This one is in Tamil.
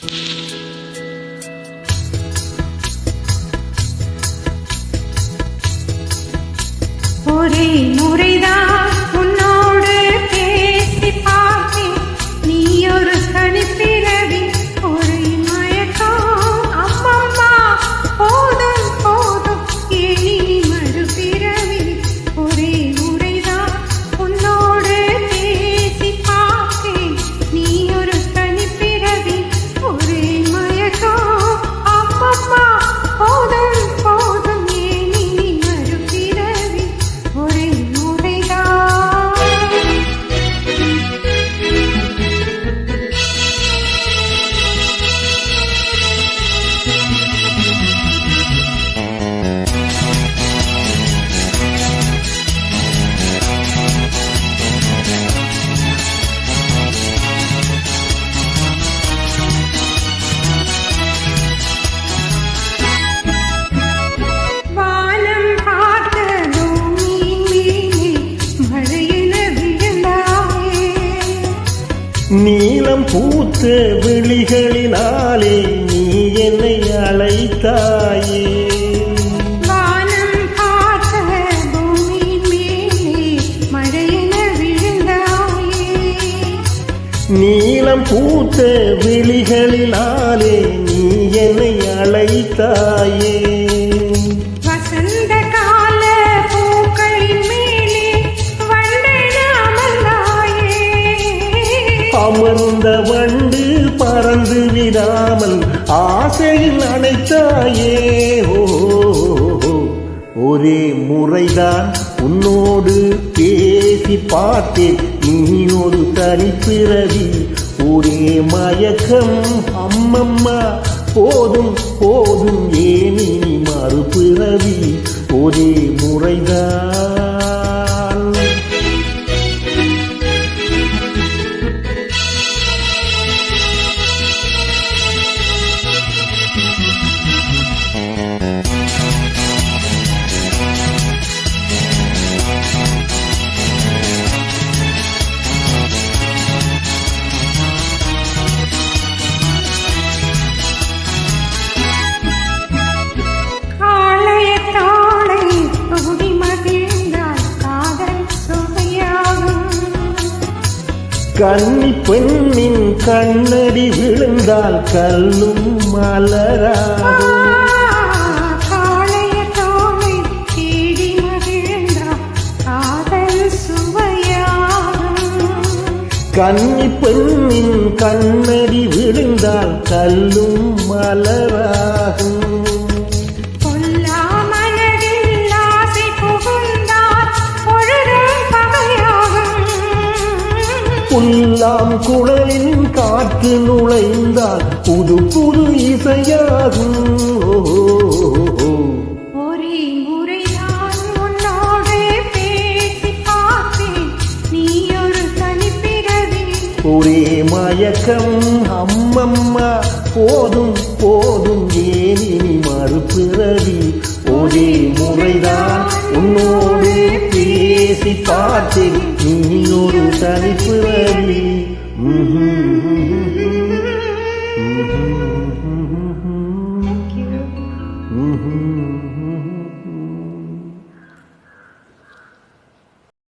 ஒரே முறைதான் உன்னோடு பேசி பார்த்தேன், நீ ஒரு தனிப்பிறவி, ஒரு மயக்கம். அம்மம்மா போதும் போதும், ஏனி மறுபிறவி. ஒரே முறைதான் உன்னோடு பேசி பார்த்தேன், நீ ஒரு தனிப்பிறவி, ஒரு மயக்கம். அம்மம்மா போதும் போதும், ஏனி மறுபிறவி. ஒரே முறைதான். வானம் பார்த்ததும் மீன் மீனே மழையென விழுந்தாயே. நீலம் பூத்த விழிகளினாலே நீ என்னை அழைத்தாயே. வானம் பார்த்ததும் மீன் மீனே மழையென விழுந்தாயே. நீலம் பூத்த விழிகளினாலே நீ என்னை அழைத்தாயே. வசந்த கால பூக்களின் மேலே வண்டென அமர்ந்தாயே. அமர்ந்த வண்டு பறந்து விடாமல் ஆசையில் அணைத்தாயே. ஓ, ஒரே முறைதான் உன்னோடு பேசி பார்த்தேன், நீ ஒரு தனிப்பிறவி, ஒரே மயக்கம். அம்மம்மா போதும் போதும், ஏனி மறுபிறவி. ஒரே முறைதான். காளையத்தாளை தொகுதி மகிழ்ந்தால் காதல் சுவையாகும். கன்னி பெண்ணின் கண்ணடி விழுந்தால் கல்லும் மலராகும். காளையத்தாளை தேடி மகிழ்ந்தால் காதல் சுவையாகும். கன்னி பெண்ணின் கண்ணடி விழுந்தால் கல்லும் மலராகும். பொல்லா மனதில் ஆசை புகுந்தால் பொழுதும் பகையாகும். புல்லாம் குழலின் காற்று நுழைந்தால் புது புது இசையாகும். ஒரே முறைதான் உன்னோடு பேசி பார்த்தேன், நீ ஒரு தனிப்பிறவி, ஒரே மயக்கம். அம்மம்மா போதும் போதும், ஏனி மறுபிறவி. ஒரே முறைதான் உன்னோடு பேசி பார்த்தேன், நீ ஒரு தனிப்பிறவி.